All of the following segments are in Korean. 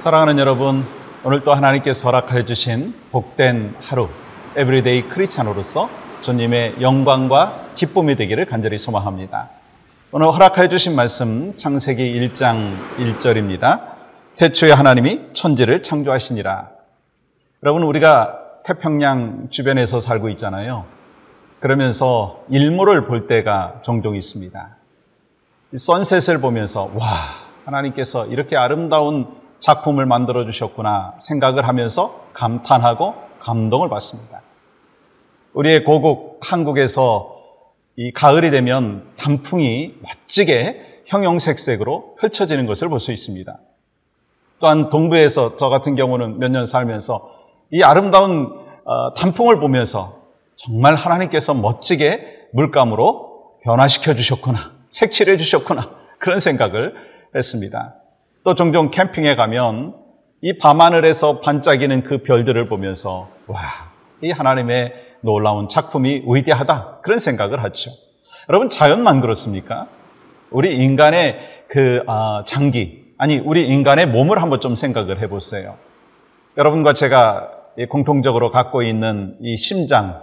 사랑하는 여러분, 오늘 또 하나님께서 허락하여 주신 복된 하루, 에브리데이 크리스찬으로서 주님의 영광과 기쁨이 되기를 간절히 소망합니다. 오늘 허락하여 주신 말씀 창세기 1장 1절입니다. 태초에 하나님이 천지를 창조하시니라. 여러분, 우리가 태평양 주변에서 살고 있잖아요. 그러면서 일몰을 볼 때가 종종 있습니다. 선셋을 보면서 와, 하나님께서 이렇게 아름다운 작품을 만들어 주셨구나 생각을 하면서 감탄하고 감동을 받습니다. 우리의 고국 한국에서 이 가을이 되면 단풍이 멋지게 형형색색으로 펼쳐지는 것을 볼 수 있습니다. 또한 동부에서 저 같은 경우는 몇 년 살면서 이 아름다운 단풍을 보면서 정말 하나님께서 멋지게 물감으로 변화시켜 주셨구나, 색칠해 주셨구나, 그런 생각을 했습니다. 또 종종 캠핑에 가면 이 밤하늘에서 반짝이는 그 별들을 보면서 와, 이 하나님의 놀라운 작품이 위대하다, 그런 생각을 하죠. 여러분, 자연만 그렇습니까? 우리 인간의 우리 인간의 몸을 한번 좀 생각을 해보세요. 여러분과 제가 공통적으로 갖고 있는 이 심장,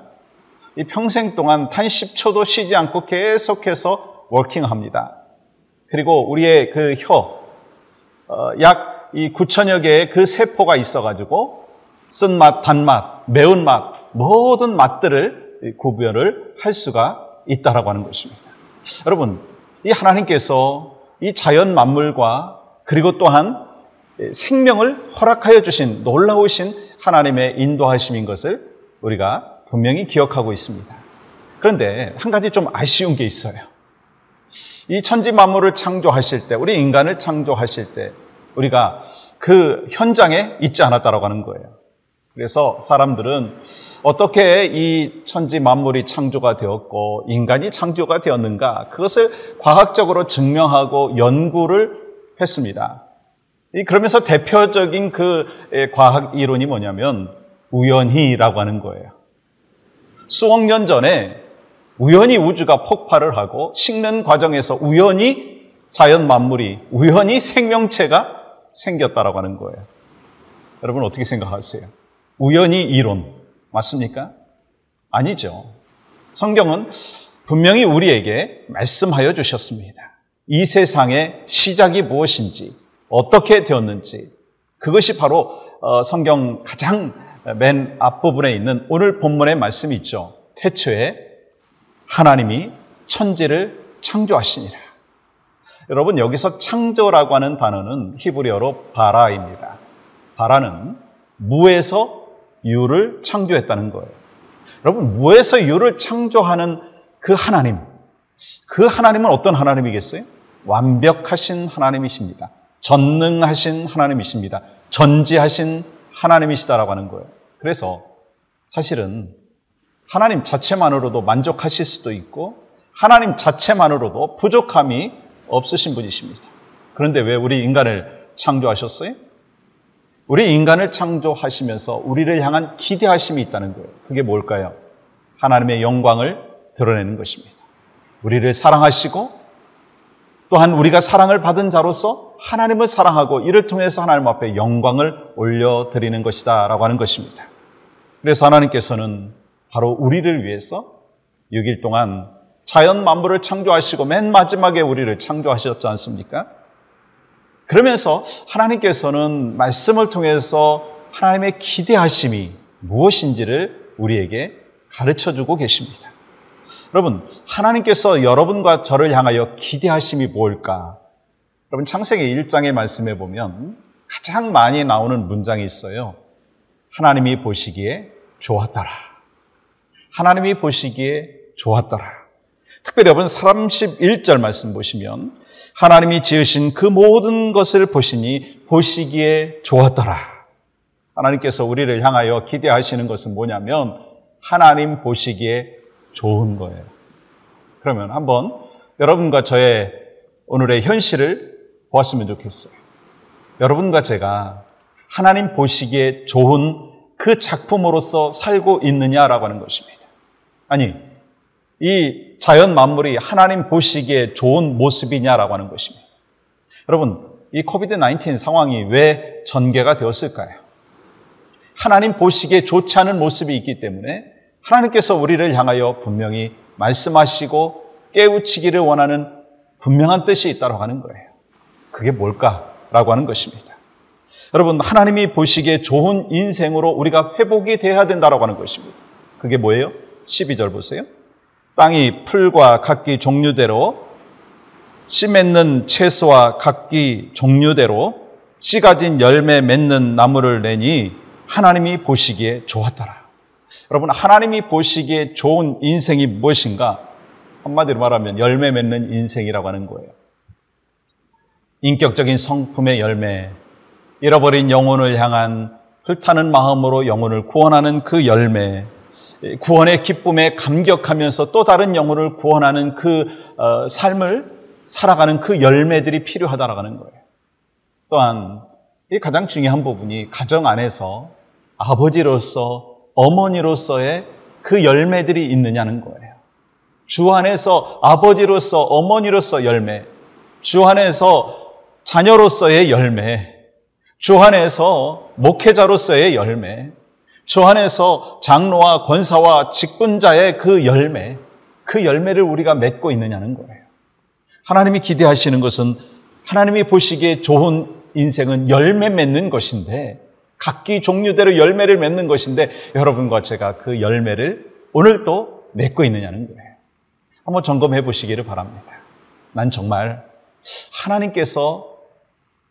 이 평생 동안 단 10초도 쉬지 않고 계속해서 워킹합니다. 그리고 우리의 그 혀, 약 9천여 개의 그 세포가 있어가지고 쓴맛, 단맛, 매운맛, 모든 맛들을 구별을 할 수가 있다라고 하는 것입니다. 여러분, 이 하나님께서 이 자연 만물과 그리고 또한 생명을 허락하여 주신 놀라우신 하나님의 인도하심인 것을 우리가 분명히 기억하고 있습니다. 그런데 한 가지 좀 아쉬운 게 있어요. 이 천지 만물을 창조하실 때, 우리 인간을 창조하실 때 우리가 그 현장에 있지 않았다라고 하는 거예요. 그래서 사람들은 어떻게 이 천지 만물이 창조가 되었고 인간이 창조가 되었는가, 그것을 과학적으로 증명하고 연구를 했습니다. 그러면서 대표적인 그 과학 이론이 뭐냐면 우연히라고 하는 거예요. 수억 년 전에 우연히 우주가 폭발을 하고 식는 과정에서 우연히 자연 만물이, 우연히 생명체가 생겼다라고 하는 거예요. 여러분, 어떻게 생각하세요? 우연히 이론 맞습니까? 아니죠. 성경은 분명히 우리에게 말씀하여 주셨습니다. 이 세상의 시작이 무엇인지, 어떻게 되었는지, 그것이 바로 성경 가장 맨 앞부분에 있는 오늘 본문의 말씀이 있죠. 태초에 하나님이 천지를 창조하시니라. 여러분, 여기서 창조라고 하는 단어는 히브리어로 바라입니다. 바라는 무에서 유를 창조했다는 거예요. 여러분, 무에서 유를 창조하는 그 하나님은 어떤 하나님이겠어요? 완벽하신 하나님이십니다. 전능하신 하나님이십니다. 전지하신 하나님이시다라고 하는 거예요. 그래서 사실은 하나님 자체만으로도 만족하실 수도 있고 하나님 자체만으로도 부족함이 없으신 분이십니다. 그런데 왜 우리 인간을 창조하셨어요? 우리 인간을 창조하시면서 우리를 향한 기대하심이 있다는 거예요. 그게 뭘까요? 하나님의 영광을 드러내는 것입니다. 우리를 사랑하시고 또한 우리가 사랑을 받은 자로서 하나님을 사랑하고 이를 통해서 하나님 앞에 영광을 올려드리는 것이다 라고 하는 것입니다. 그래서 하나님께서는 바로 우리를 위해서 6일 동안 자연 만물을 창조하시고 맨 마지막에 우리를 창조하셨지 않습니까? 그러면서 하나님께서는 말씀을 통해서 하나님의 기대하심이 무엇인지를 우리에게 가르쳐주고 계십니다. 여러분, 하나님께서 여러분과 저를 향하여 기대하심이 뭘까? 여러분, 창세기 1장의 말씀에 보면 가장 많이 나오는 문장이 있어요. 하나님이 보시기에 좋았더라. 하나님이 보시기에 좋았더라. 특별히 여러분 31절 말씀 보시면 하나님이 지으신 그 모든 것을 보시니 보시기에 좋았더라. 하나님께서 우리를 향하여 기대하시는 것은 뭐냐면 하나님 보시기에 좋은 거예요. 그러면 한번 여러분과 저의 오늘의 현실을 보았으면 좋겠어요. 여러분과 제가 하나님 보시기에 좋은 그 작품으로서 살고 있느냐라고 하는 것입니다. 아니, 이 자연 만물이 하나님 보시기에 좋은 모습이냐라고 하는 것입니다. 여러분, 이 코비드-19 상황이 왜 전개가 되었을까요? 하나님 보시기에 좋지 않은 모습이 있기 때문에 하나님께서 우리를 향하여 분명히 말씀하시고 깨우치기를 원하는 분명한 뜻이 있다고 하는 거예요. 그게 뭘까라고 하는 것입니다. 여러분, 하나님이 보시기에 좋은 인생으로 우리가 회복이 돼야 된다고 하는 것입니다. 그게 뭐예요? 12절 보세요. 땅이 풀과 각기 종류대로 씨 맺는 채소와 각기 종류대로 씨 가진 열매 맺는 나무를 내니 하나님이 보시기에 좋았더라. 여러분, 하나님이 보시기에 좋은 인생이 무엇인가? 한마디로 말하면 열매 맺는 인생이라고 하는 거예요. 인격적인 성품의 열매, 잃어버린 영혼을 향한 불타는 마음으로 영혼을 구원하는 그 열매, 구원의 기쁨에 감격하면서 또 다른 영혼을 구원하는 그 삶을 살아가는 그 열매들이 필요하다라고 하는 거예요. 또한 이 가장 중요한 부분이 가정 안에서 아버지로서 어머니로서의 그 열매들이 있느냐는 거예요. 주 안에서 아버지로서 어머니로서 열매, 주 안에서 자녀로서의 열매, 주 안에서 목회자로서의 열매, 주 안에서 장로와 권사와 직분자의 그 열매, 그 열매를 우리가 맺고 있느냐는 거예요. 하나님이 기대하시는 것은 하나님이 보시기에 좋은 인생은 열매 맺는 것인데, 각기 종류대로 열매를 맺는 것인데 여러분과 제가 그 열매를 오늘도 맺고 있느냐는 거예요. 한번 점검해 보시기를 바랍니다. 난 정말 하나님께서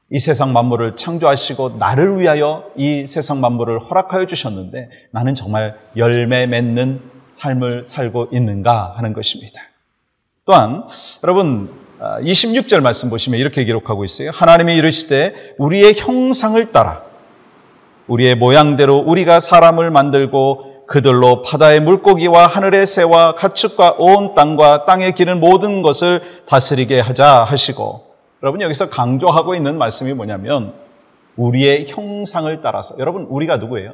이 세상 만물을 창조하시고 나를 위하여 이 세상 만물을 허락하여 주셨는데 나는 정말 열매 맺는 삶을 살고 있는가 하는 것입니다. 또한 여러분 26절 말씀 보시면 이렇게 기록하고 있어요. 하나님이 이르시되 우리의 형상을 따라 우리의 모양대로 우리가 사람을 만들고 그들로 바다의 물고기와 하늘의 새와 가축과 온 땅과 땅에 기는 모든 것을 다스리게 하자 하시고, 여러분 여기서 강조하고 있는 말씀이 뭐냐면 우리의 형상을 따라서, 여러분 우리가 누구예요?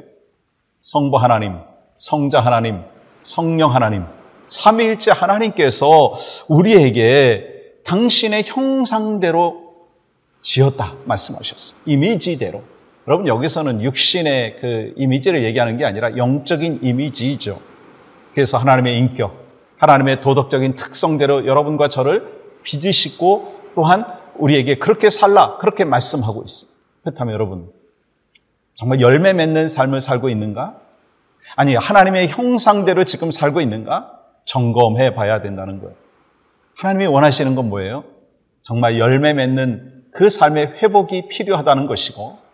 성부 하나님, 성자 하나님, 성령 하나님, 삼위일체 하나님께서 우리에게 당신의 형상대로 지었다 말씀하셨어요. 이미지대로. 여러분 여기서는 육신의 그 이미지를 얘기하는 게 아니라 영적인 이미지이죠. 그래서 하나님의 인격, 하나님의 도덕적인 특성대로 여러분과 저를 빚으시고 또한 우리에게 그렇게 살라 그렇게 말씀하고 있어요. 그렇다면 여러분 정말 열매 맺는 삶을 살고 있는가? 아니 하나님의 형상대로 지금 살고 있는가? 점검해 봐야 된다는 거예요. 하나님이 원하시는 건 뭐예요? 정말 열매 맺는 그 삶의 회복이 필요하다는 것이고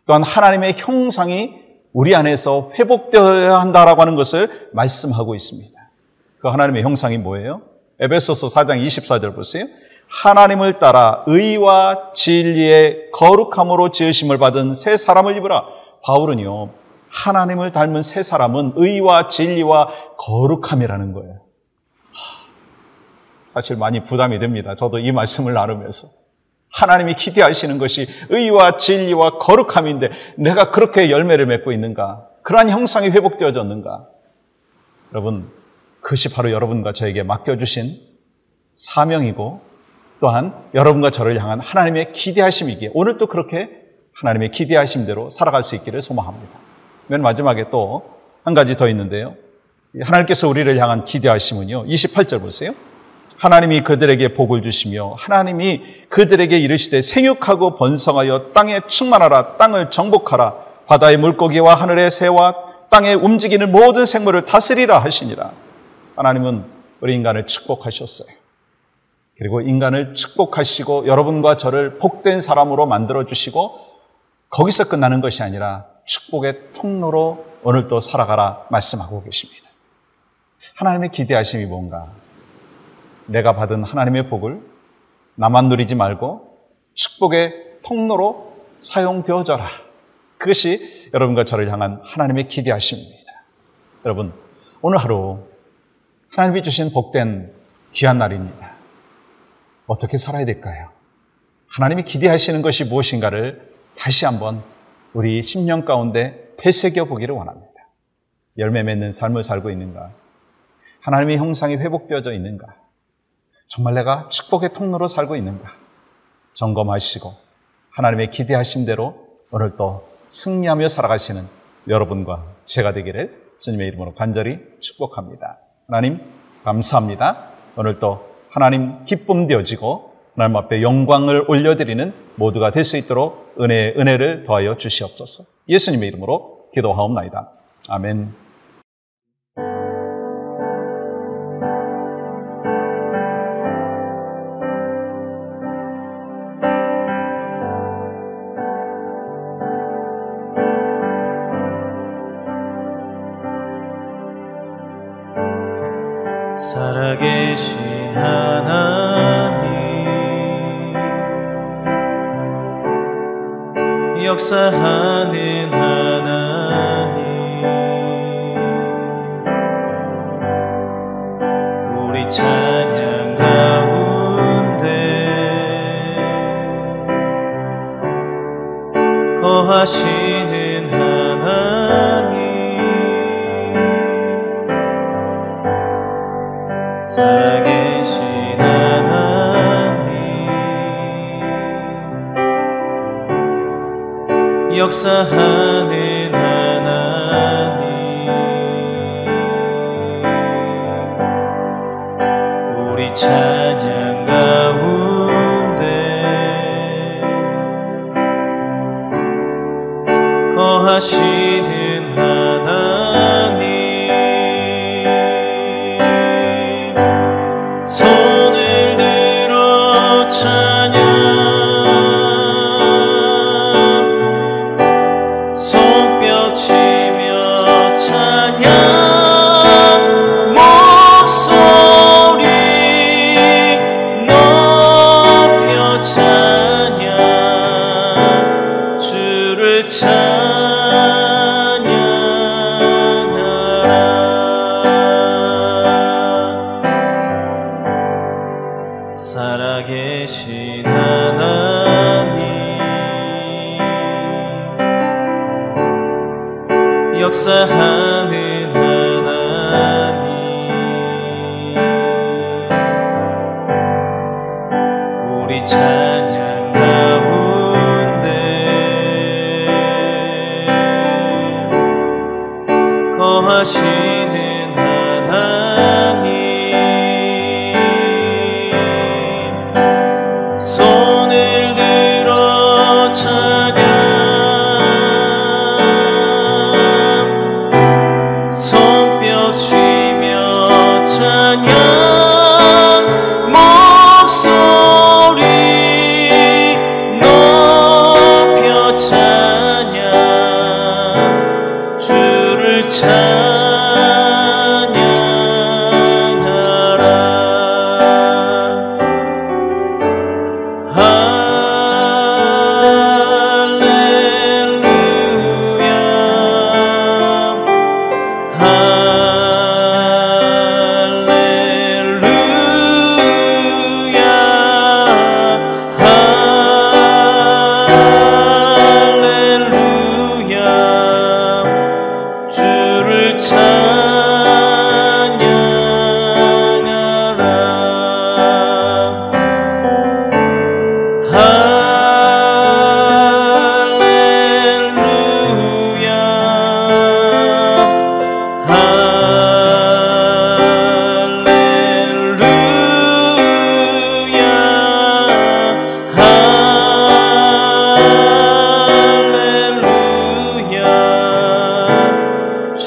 또한 하나님의 형상이 우리 안에서 회복되어야 한다라고 하는 것을 말씀하고 있습니다. 그 하나님의 형상이 뭐예요? 에베소서 4장 24절 보세요. 하나님을 따라 의와 진리의 거룩함으로 지으심을 받은 새 사람을 입으라. 바울은요, 하나님을 닮은 새 사람은 의와 진리와 거룩함이라는 거예요. 사실 많이 부담이 됩니다. 저도 이 말씀을 나누면서. 하나님이 기대하시는 것이 의와 진리와 거룩함인데 내가 그렇게 열매를 맺고 있는가? 그러한 형상이 회복되어졌는가? 여러분, 그것이 바로 여러분과 저에게 맡겨주신 사명이고 또한 여러분과 저를 향한 하나님의 기대하심이기에 오늘 또 그렇게 하나님의 기대하심대로 살아갈 수 있기를 소망합니다. 맨 마지막에 또 한 가지 더 있는데요. 하나님께서 우리를 향한 기대하심은요. 28절 보세요. 하나님이 그들에게 복을 주시며 하나님이 그들에게 이르시되 생육하고 번성하여 땅에 충만하라. 땅을 정복하라. 바다의 물고기와 하늘의 새와 땅에 움직이는 모든 생물을 다스리라 하시니라. 하나님은 우리 인간을 축복하셨어요. 그리고 인간을 축복하시고 여러분과 저를 복된 사람으로 만들어주시고 거기서 끝나는 것이 아니라 축복의 통로로 오늘도 살아가라 말씀하고 계십니다. 하나님의 기대하심이 뭔가? 내가 받은 하나님의 복을 나만 누리지 말고 축복의 통로로 사용되어져라. 그것이 여러분과 저를 향한 하나님의 기대하심입니다. 여러분, 오늘 하루 하나님이 주신 복된 귀한 날입니다. 어떻게 살아야 될까요? 하나님이 기대하시는 것이 무엇인가를 다시 한번 우리 심령 가운데 되새겨 보기를 원합니다. 열매 맺는 삶을 살고 있는가? 하나님의 형상이 회복되어져 있는가? 정말 내가 축복의 통로로 살고 있는가? 점검하시고 하나님의 기대하심대로 오늘 또 승리하며 살아가시는 여러분과 제가 되기를 주님의 이름으로 간절히 축복합니다. 하나님 감사합니다. 오늘 또 하나님 기쁨 되어지고 하나님 앞에 영광을 올려드리는 모두가 될 수 있도록 은혜를 더하여 주시옵소서. 예수님의 이름으로 기도하옵나이다. 아멘. 살아계신 하나님, 역사하는 하나님, 우리 찬양 가운데 거하시는 하나님, 살아계신 하나님, 역사하는 하나님, 우리 찬양 가운데 거하시는 하나님, 손을 들어 찬양, 손뼉 치며 찬양, 목소리 높여 찬양, 주를 살아계신 하나님, 역사하는 하나님, 우리 찬양 가운데 거하시는 하나님, 손을 들어 찬양, 손뼉 치며 찬양, 목소리 높여 찬양, 주를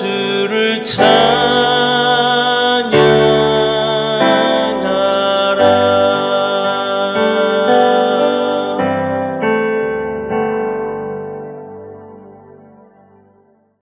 주를 찬양하라.